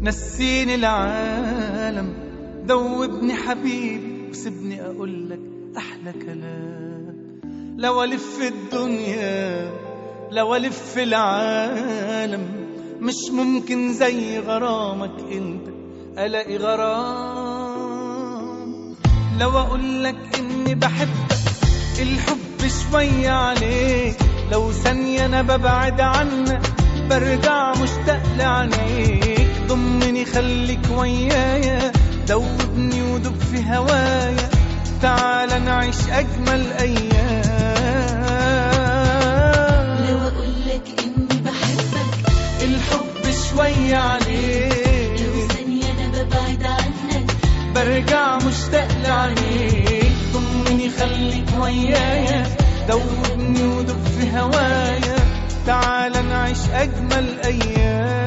نسيني العالم، دوبني حبيبي وسيبني أقولك أحلى كلام. لو ألف الدنيا لو ألف العالم، مش ممكن زي غرامك انت ألاقي غرام. لو أقولك إني بحبك الحب شوية عليك، لو ثانية أنا ببعد عنك برجع مشتاق لعينيك. ضمني خليك ويايا، دوبني ودوب في هوايا، تعال نعيش أجمل أيام. لو أقولك إني بحبك الحب شوية عليك، لو ثانية أنا ببعد عنك برجع مشتاق لعينيك. ضمني خليك ويايا، دوبني ودوب في هوايا، تعال نعيش أجمل أيام.